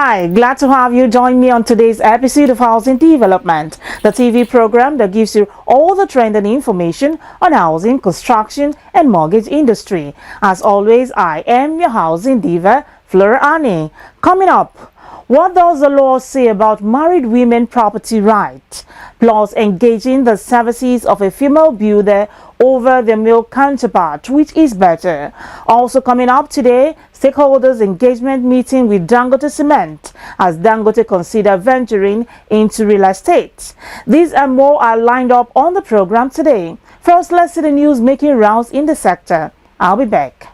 Hi, glad to have you join me on today's episode of Housing Development, the TV program that gives you all the trending information on housing, construction, and mortgage industry. As always, I am your housing diva, Fleur Annie. Coming up, what does the law say about married women property rights? Plus, engaging the services of a female builder over the male counterpart, which is better. Also coming up today, stakeholders engagement meeting with Dangote Cement as Dangote consider venturing into real estate. These and more are lined up on the program today. First, let's see the news making rounds in the sector. I'll be back.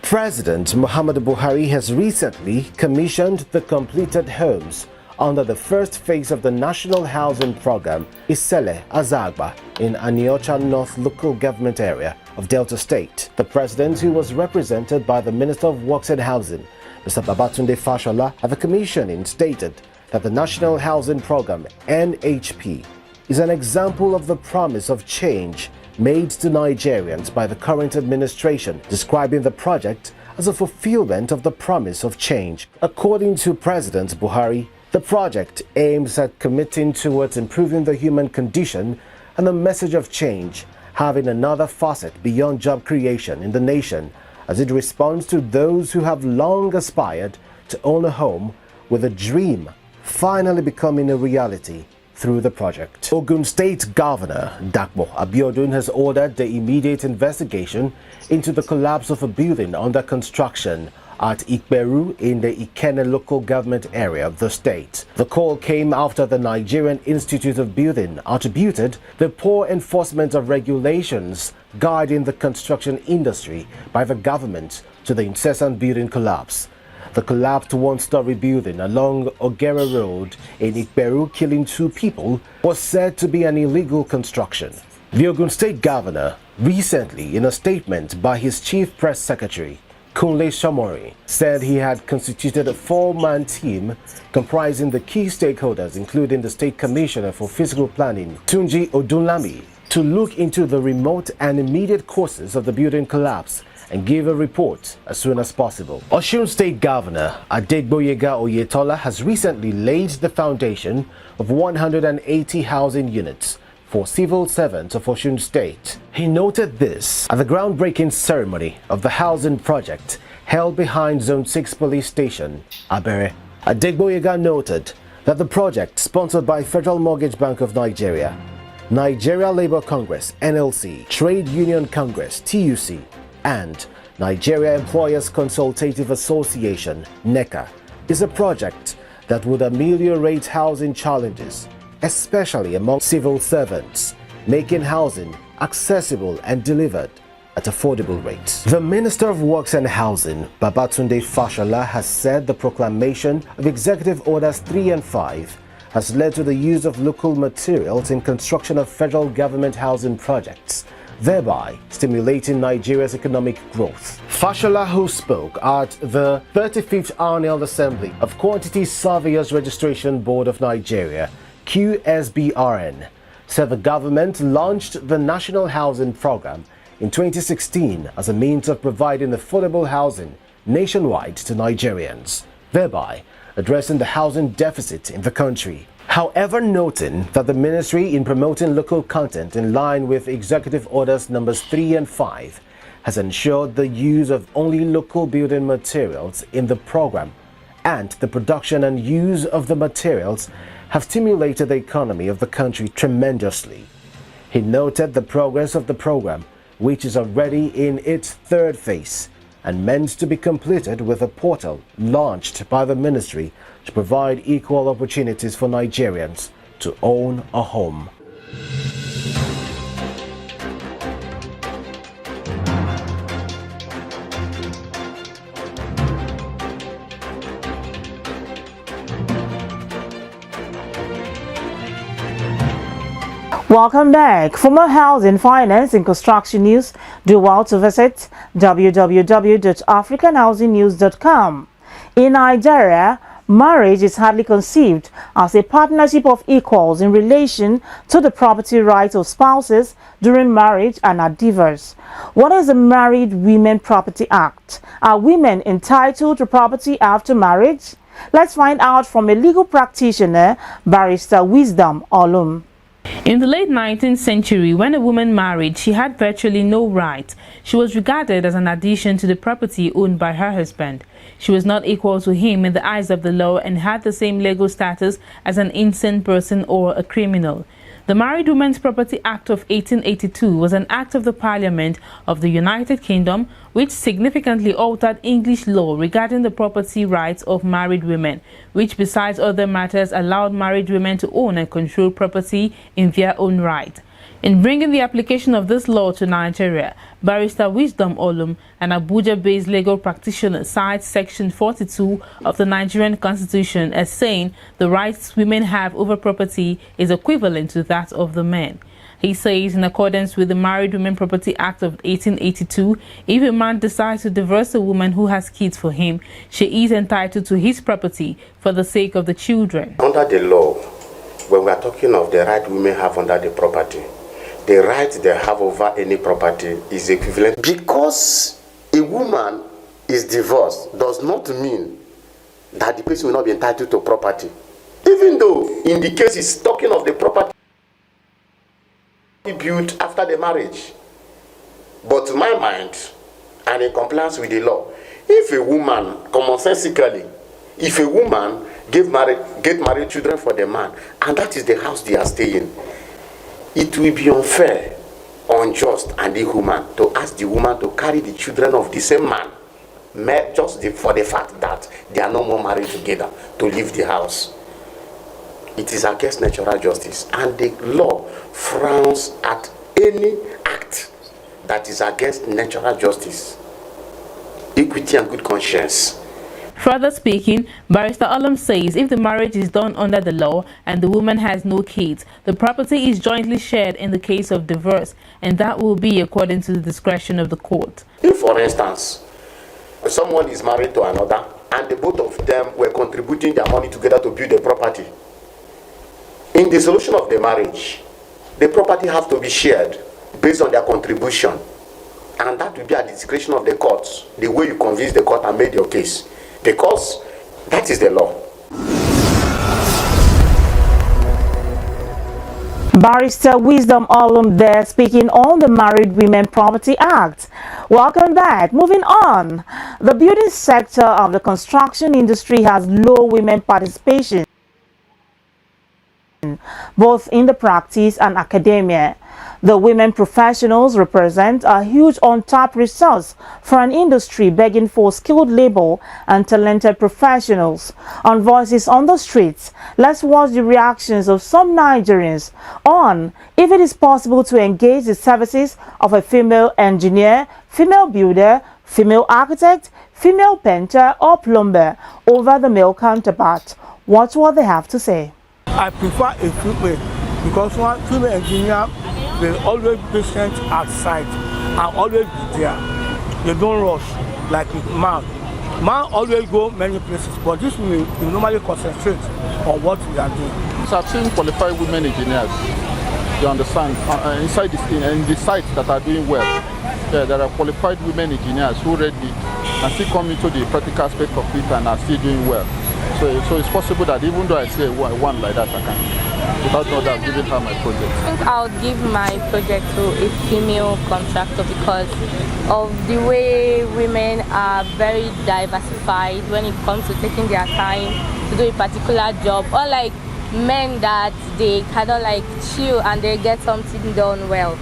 President Muhammadu Buhari has recently commissioned the completed homes under the first phase of the National Housing Program Isele Azagba in Aniocha North local government area of Delta State. The president, who was represented by the Minister of Works and Housing, Mr. Babatunde Fashola, at the commissioning stated that the National Housing Program NHP is an example of the promise of change made to Nigerians by the current administration, describing the project as a fulfillment of the promise of change. According to President Buhari, the project aims at committing towards improving the human condition and the message of change, having another facet beyond job creation in the nation as it responds to those who have long aspired to own a home, with a dream finally becoming a reality through the project. Ogun State Governor Abiodun has ordered the immediate investigation into the collapse of a building under construction at Ikberu in the Ikene local government area of the state. The call came after the Nigerian Institute of Building attributed the poor enforcement of regulations guiding the construction industry by the government to the incessant building collapse. The collapsed one-story building along Ogere Road in Ikberu, killing 2 people, was said to be an illegal construction. The Ogun State Governor recently, in a statement by his Chief Press Secretary, Kunle Shamori, said he had constituted a 4-man team comprising the key stakeholders, including the State Commissioner for Physical Planning, Tunji Odunlami, to look into the remote and immediate causes of the building collapse and give a report as soon as possible. Osun State Governor Adegboyega Oyetola has recently laid the foundation of 180 housing units for civil servants of Osun State. He noted this at the groundbreaking ceremony of the housing project held behind Zone 6 Police Station, Abere. Adegboyega noted that the project, sponsored by Federal Mortgage Bank of Nigeria, Nigeria Labour Congress, NLC, Trade Union Congress, TUC, and Nigeria Employers Consultative Association, NECA, is a project that would ameliorate housing challenges, especially among civil servants, making housing accessible and delivered at affordable rates. The Minister of Works and Housing, Babatunde Fashola, has said the proclamation of Executive Orders 3 and 5 has led to the use of local materials in construction of federal government housing projects, thereby stimulating Nigeria's economic growth. Fashola, who spoke at the 35th Annual Assembly of Quantity Surveyors Registration Board of Nigeria, QSBRN, said the government launched the National Housing Program in 2016 as a means of providing affordable housing nationwide to Nigerians, thereby addressing the housing deficit in the country. However, noting that the ministry, in promoting local content in line with Executive Orders numbers 3 and 5, has ensured the use of only local building materials in the program, and the production and use of the materials have stimulated the economy of the country tremendously. He noted the progress of the program, which is already in its 3rd phase and meant to be completed with a portal launched by the ministry to provide equal opportunities for Nigerians to own a home. Welcome back. For more housing, finance, and construction news, do well to visit www.africanhousingnews.com. In Nigeria, marriage is hardly conceived as a partnership of equals in relation to the property rights of spouses during marriage and at divorce. What is the Married Women Property Act? Are women entitled to property after marriage? Let's find out from a legal practitioner, Barrister Wisdom Olum. In the late 19th century, when a woman married, she had virtually no right. She was regarded as an addition to the property owned by her husband. She was not equal to him in the eyes of the law and had the same legal status as an innocent person or a criminal. The Married Women's Property Act of 1882 was an act of the Parliament of the United Kingdom which significantly altered English law regarding the property rights of married women, which besides other matters allowed married women to own and control property in their own right. In bringing the application of this law to Nigeria, Barrister Wisdom Olum, an Abuja-based legal practitioner, cites Section 42 of the Nigerian Constitution as saying the rights women have over property is equivalent to that of the men. He says, in accordance with the Married Women Property Act of 1882, if a man decides to divorce a woman who has kids for him, she is entitled to his property for the sake of the children. Under the law, when we are talking of the right women have under the property, the right they have over any property is equivalent. Because a woman is divorced does not mean that the person will not be entitled to property. Even though in the case it's talking of the property built after the marriage. But to my mind, and in compliance with the law, if a woman, commonsensically, if a woman get married children for the man, and that is the house they are staying, it will be unfair, unjust, and inhuman to ask the woman to carry the children of the same man just for the fact that they are no more married together to leave the house. It is against natural justice, and the law frowns at any act that is against natural justice, equity, and good conscience. Further speaking, Barrister Olum says if the marriage is done under the law and the woman has no kids, the property is jointly shared in the case of divorce, and that will be according to the discretion of the court. If, for instance, someone is married to another and the both of them were contributing their money together to build a property, in the solution of the marriage, the property have to be shared based on their contribution, and that will be at the discretion of the courts, the way you convince the court and made your case. Because that is the law. Barrister Wisdom Olum there speaking on the Married Women Property Act. Welcome back. Moving on. The building sector of the construction industry has low women participation, both in the practice and academia. The women professionals represent a huge untapped resource for an industry begging for skilled labor and talented professionals. On Voices on the Streets, let's watch the reactions of some Nigerians on if it is possible to engage the services of a female engineer, female builder, female architect, female painter or plumber over the male counterpart. Watch what they have to say. I prefer a female because one female engineer will always be patient at site and always be there. They don't rush like with man. Man always go many places, but this will normally concentrate on what we are doing. So I've seen qualified women engineers, you understand, inside in the sites that are doing well. Yeah, there are qualified women engineers who read it and still come into the practical aspect of it and are still doing well. So it's possible that even though I say one like that, I can, without no doubt, giving her my project. I think I'll give my project to a female contractor because of the way women are very diversified when it comes to taking their time to do a particular job, or like men that they kind of like chill and they get something done well.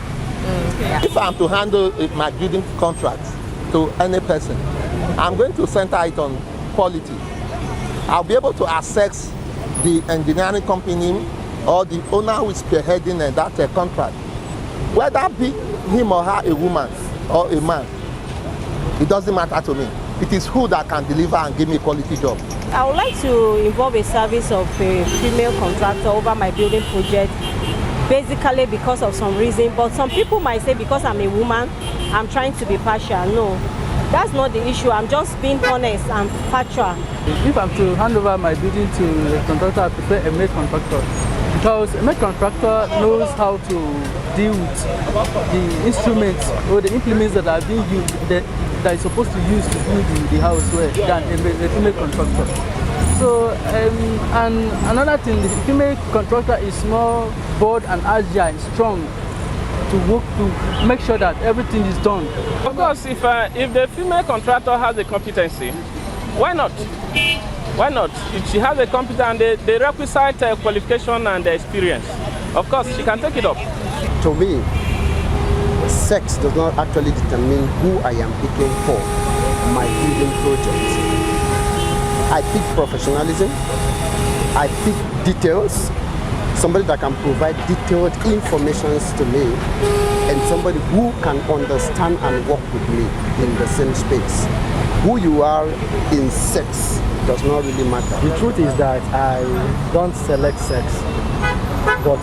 Yeah. If I'm to handle my building contract to any person, I'm going to center it on quality. I'll be able to assess the engineering company or the owner who is spearheading that contract. Whether be him or her a woman or a man, it doesn't matter to me. It is who that can deliver and give me a quality job. I would like to involve a service of a female contractor over my building project, basically because of some reason. But some people might say because I'm a woman, I'm trying to be partial. No, That's not the issue. I'm just being honest and factual. If I'm to hand over my building to a contractor, I prefer a maid contractor. Because a maid contractor knows how to deal with the instruments or the implements that are being used, that is supposed to use to build the house than a female contractor. So, and another thing, the female contractor is more bold and agile, strong, to work to make sure that everything is done. Of course, if the female contractor has the competency, why not? Why not? If she has a competence and the requisite qualification and the experience, of course, she can take it up. To me, sex does not actually determine who I am picking for my building project. I pick professionalism, I pick details, somebody that can provide detailed information to me, and somebody who can understand and work with me in the same space. Who you are in sex does not really matter. The truth is that I don't select sex, but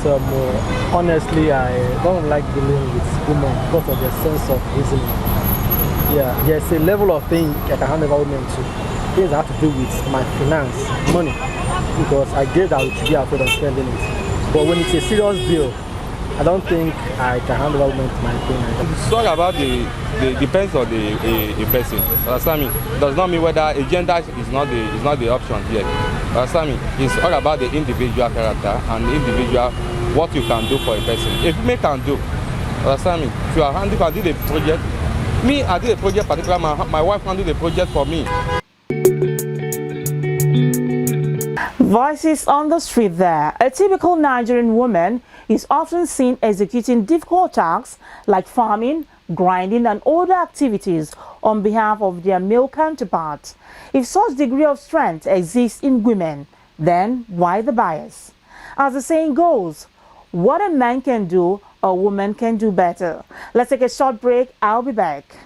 honestly, I don't like dealing with women because of their sense of reasoning. Yeah, there's a level of thing I can hand over women to. Things that have to do with my finance, money, because I get that I should be afraid of spending it. But when it's a serious bill, I don't think I can hand over women to my pain. It's all about the depends on the person. Understand me? It does not mean whether a gender is not the option here. Understand me? It's all about the individual character and the individual what you can do for a person. If me can do, understand me? If you are handy, can do the project. Me, I do the project particularly. My wife can do the project for me. Voices on the street there. A typical Nigerian woman is often seen executing difficult tasks like farming, grinding and other activities on behalf of their male counterparts. If such degree of strength exists in women, then why the bias? As the saying goes, what a man can do, a woman can do better. Let's take a short break. I'll be back.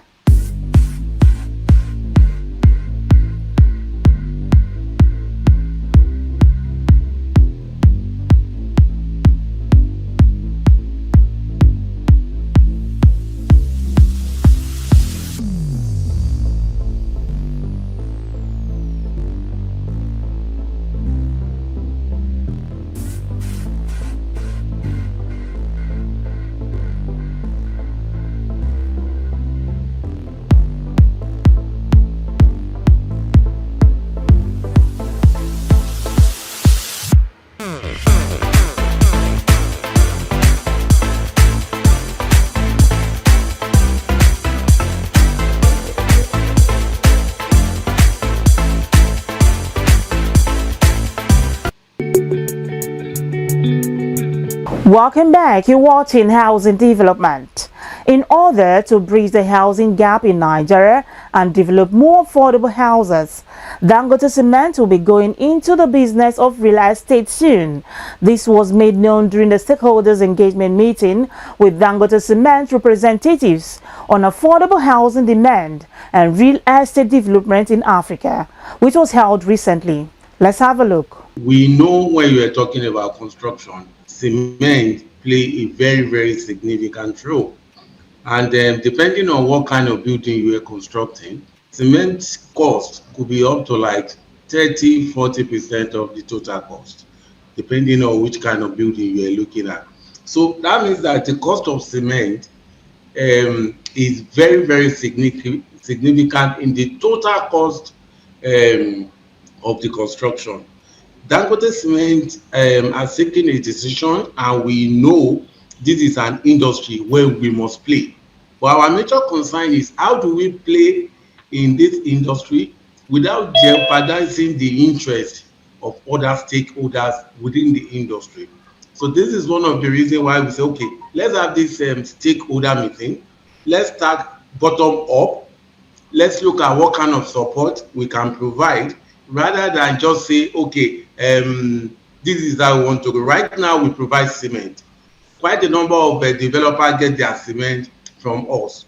Welcome back. You're watching Housing Development. In order to bridge the housing gap in Nigeria and develop more affordable houses, Dangote Cement will be going into the business of real estate soon. This was made known during the stakeholders engagement meeting with Dangote Cement representatives on affordable housing demand and real estate development in Africa, which was held recently. Let's have a look. We know when you are talking about construction, cement play a very, very significant role. And depending on what kind of building you are constructing, cement cost could be up to like 30-40% of the total cost, depending on which kind of building you are looking at. So that means that the cost of cement is very, very significant in the total cost of the construction. Dangote Cement has taken a decision, and we know this is an industry where we must play. But our major concern is how do we play in this industry without jeopardizing the interest of other stakeholders within the industry. So this is one of the reasons why we say, okay, let's have this stakeholder meeting. Let's start bottom up. Let's look at what kind of support we can provide, rather than just say, okay, this is how we want to go. Right now, we provide cement. Quite a number of developers get their cement from us.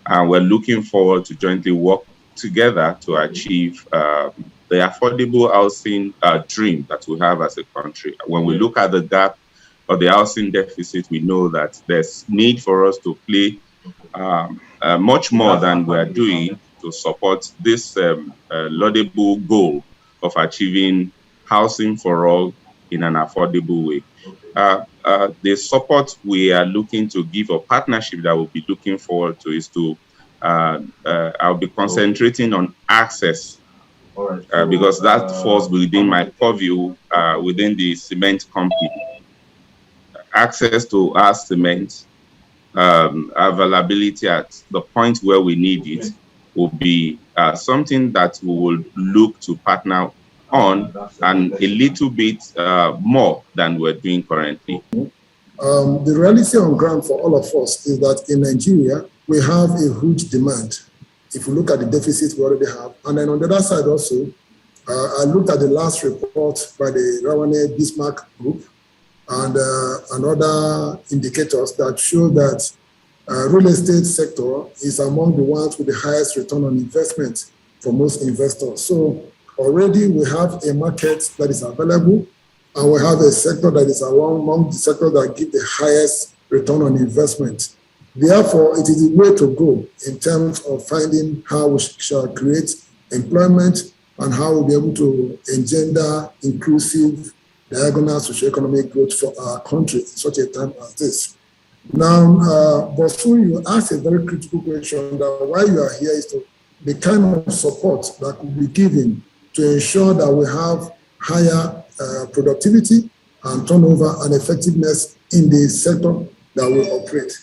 And we're looking forward to jointly work together to achieve the affordable housing dream that we have as a country. When we look at the gap of the housing deficit, we know that there's need for us to play much more than we're doing to support this laudable goal of achieving housing for all in an affordable way. The support we are looking to give, or partnership that we'll be looking forward to, is to I'll be concentrating on access, because that falls within my purview within the cement company. Access to our cement, availability at the point where we need it, will be something that we will look to partner on, and a little bit more than we're doing currently. The reality on ground for all of us is that in Nigeria, we have a huge demand. If you look at the deficit we already have, and then on the other side also, I looked at the last report by the Rawane Bismarck Group and other indicators that show that real estate sector is among the ones with the highest return on investment for most investors. So already we have a market that is available, and we have a sector that is among the sectors that give the highest return on investment. Therefore, it is the way to go in terms of finding how we shall create employment and how we'll be able to engender inclusive, diagonal socioeconomic growth for our country in such a time as this. Now, Bosun, you asked a very critical question that why you are here is to the kind of support that could be given to ensure that we have higher productivity and turnover and effectiveness in the sector that we operate.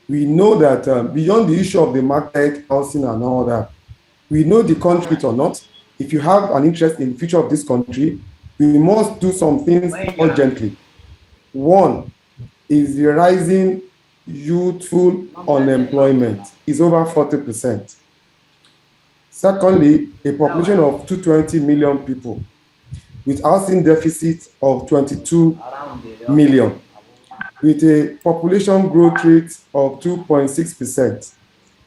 We know that beyond the issue of the market, housing and all that, we know the country or not. If you have an interest in the future of this country, we must do some things urgently. One is the rising youthful unemployment is over 40%. Secondly, a population of 220 million people with housing deficit of 22 million, with a population growth rate of 2.6%.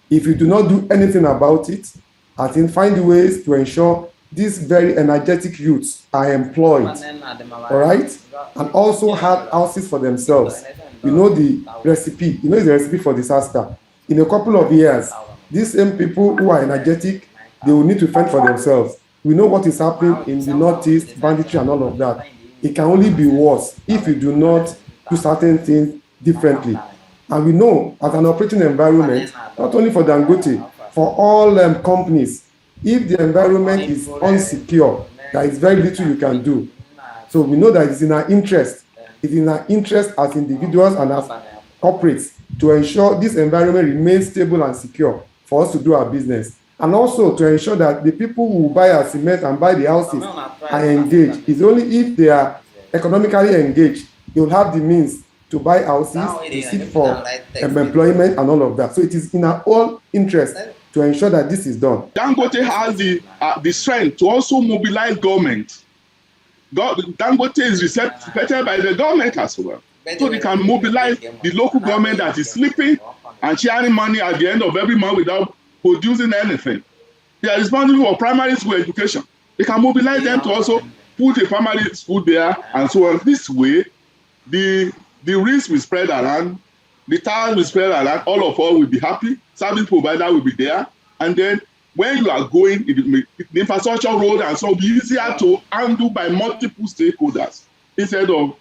If you do not do anything about it, I think find ways to ensure these very energetic youths are employed, all right, and also have houses for themselves. You know the recipe, the recipe for disaster. In a couple of years, these same people who are energetic, they will need to fend for themselves. We know what is happening in the Northeast, banditry and all of that. It can only be worse if you do not do certain things differently. And we know as an operating environment, not only for Dangote, for all companies, if the environment is unsecure, there is very little you can do. So we know that it's in our interest. It's in our interest as individuals and as corporates to ensure this environment remains stable and secure for us to do our business. And also to ensure that the people who buy our cement and buy the houses are engaged. It's only if they are economically engaged, they will have the means to buy houses, to seek for employment and all of that. So it is in our own interest to ensure that this is done. Dangote has the strength to also mobilize government. Dangote is respected by the government as well. So they can mobilize the local government that is sleeping and sharing money at the end of every month without producing anything. They are responsible for primary school education. They can mobilize them to also put a primary school there and so on. This way, the risk will spread around, the tax will spread around, all of us will be happy, service provider will be there, and then when you are going, the infrastructure road and so will be easier to handle by multiple stakeholders instead of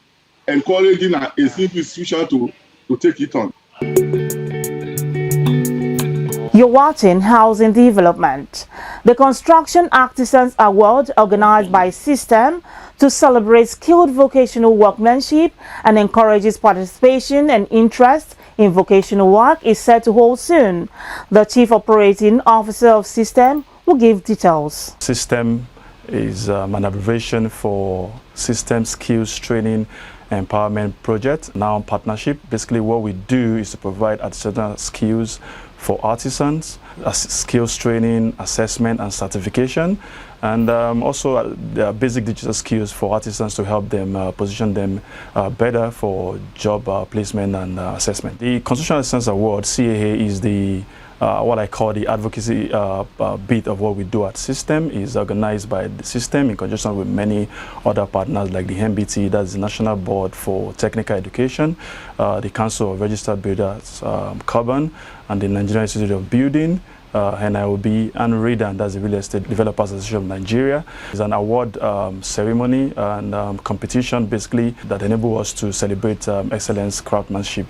encouraging a single institution to take it on. You're watching Housing Development. The Construction Artisans Award, organized by System to celebrate skilled vocational workmanship and encourages participation and interest in vocational work, is set to hold soon. The Chief Operating Officer of System will give details. System is an abbreviation for System Skills Training Empowerment Project, now partnership. Basically what we do is to provide artisanal skills for artisans, skills training, assessment and certification, and also there are basic digital skills for artisans to help them position them better for job placement and assessment. The Construction Artisans Award, CAA, is the what I call the advocacy bit of what we do at System. Is organized by the System in conjunction with many other partners like the MBT, that's the National Board for Technical Education, the Council of Registered Builders, Carbon, and the Nigerian Institute of Building, NIOB, and RIDAN, that's the Real Estate Developers Association of Nigeria. It's an award ceremony and competition basically that enable us to celebrate excellence craftsmanship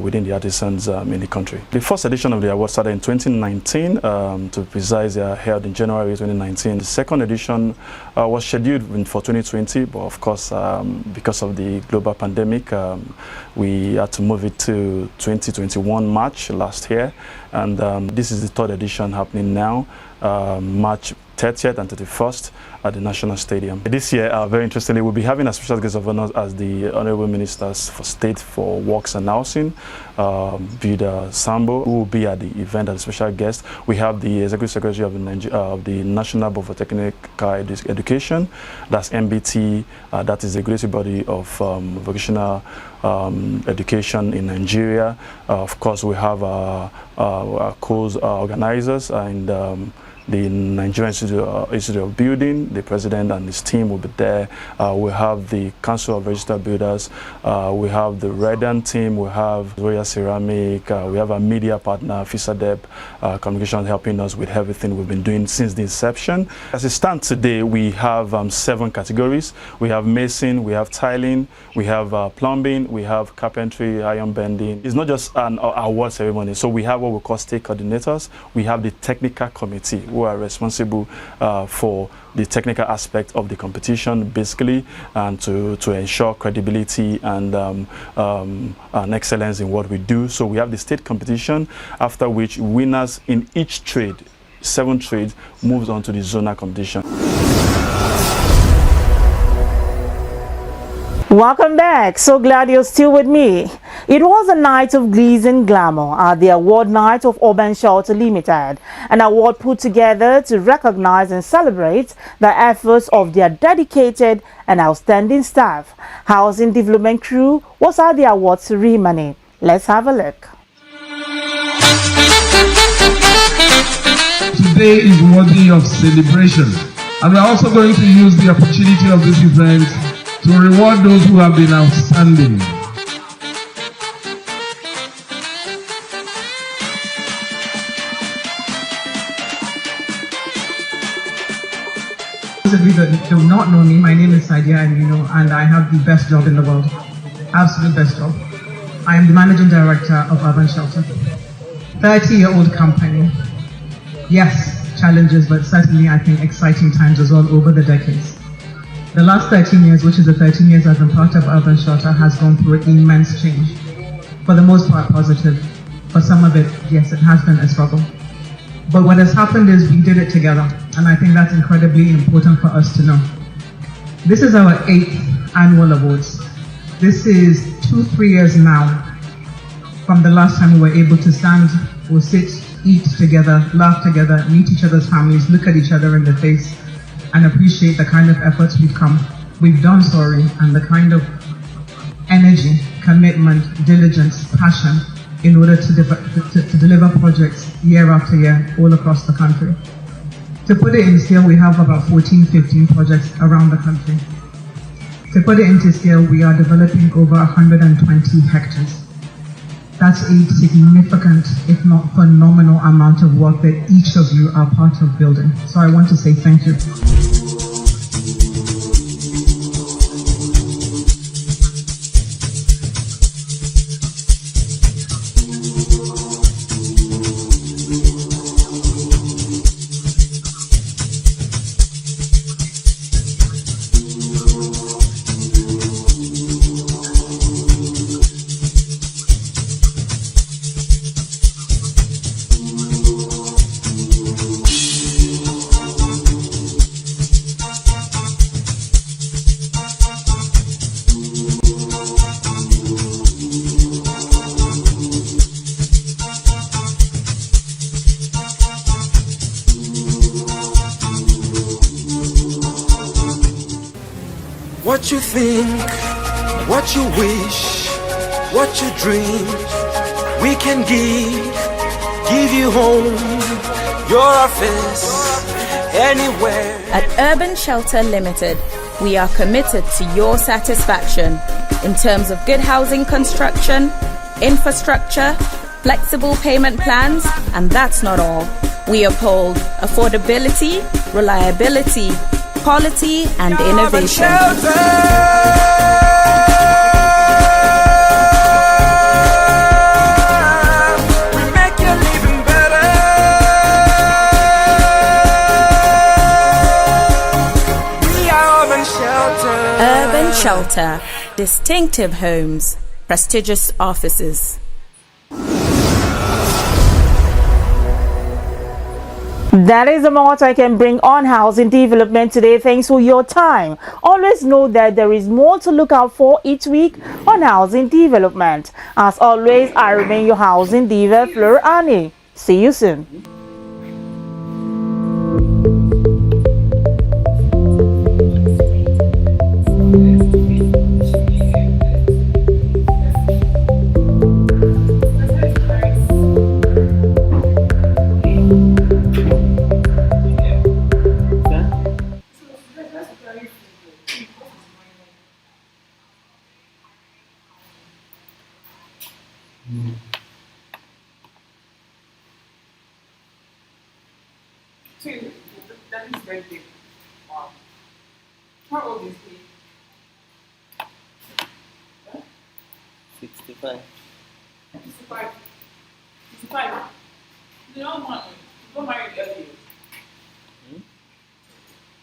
within the artisans in the country. The first edition of the award started in 2019, to be precise, held in January 2019. The second edition was scheduled for 2020, but of course, because of the global pandemic, we had to move it to 2021 March last year, and this is the third edition happening now, March 30th and 31st at the National Stadium. This year, very interestingly, we'll be having a special guest of honor as the Honorable Ministers for State for Works and Housing, Vida Sambo, who will be at the event as a special guest. We have the Executive Secretary of the National Board for Technical Education, that's MBT, that is the executive body of vocational education in Nigeria. Of course, we have our co-organizers and the Nigerian Institute of Building. The president and his team will be there. We have the Council of Registered Builders. We have the RIDAN team. We have Royal Ceramic. We have a media partner, FISADEP Communications, helping us with everything we've been doing since the inception. As it stands today, we have 7 categories. We have mason, we have tiling, we have plumbing, we have carpentry, iron bending. It's not just an award ceremony. So we have what we call state coordinators. We have the technical committee, who are responsible for the technical aspect of the competition, basically, and to ensure credibility and excellence in what we do. So we have the state competition, after which winners in each trade, 7 trades, moves on to the zonal competition. Welcome back. So glad you're still with me. It was a night of glitz and glamour at the award night of Urban Shelter Limited, an award put together to recognize and celebrate the efforts of their dedicated and outstanding staff. Housing Development Crew was at the award ceremony. Let's have a look. Today is worthy of celebration, and we're also going to use the opportunity of this event to reward those who have been outstanding. Those of you that do not know me, my name is Sadia Amino, and I have the best job in the world. Absolute best job. I am the Managing Director of Urban Shelter. 30-year-old company. Yes, challenges, but certainly I think exciting times as well over the decades. The last 13 years, which is the 13 years I've been part of Urban Shelter, has gone through immense change. For the most part, positive. For some of it, yes, it has been a struggle. But what has happened is we did it together, and I think that's incredibly important for us to know. This is our 8th annual awards. This is 2-3 years now from the last time we were able to stand or sit, eat together, laugh together, meet each other's families, look at each other in the face, and appreciate the kind of efforts we've done, and the kind of energy, commitment, diligence, passion in order to deliver projects year after year all across the country. To put it in scale, we have about 14-15 projects around the country. To put it into scale, we are developing over 120 hectares. That's a significant, if not phenomenal, amount of work that each of you are part of building. So I want to say thank you. What you think, what you wish, what you dream, we can give you home, your office, anywhere. At Urban Shelter Limited, we are committed to your satisfaction in terms of good housing construction, infrastructure, flexible payment plans, and that's not all. We uphold affordability, reliability, quality, and innovation. Urban Shelter, distinctive homes, prestigious offices. That is the most I can bring on housing development today. Thanks for your time. Always know that there is more to look out for each week on housing development. As always, I remain your housing diva, Fleur Annie. See you soon. That is very big. Wow. How old is he? 65. 65.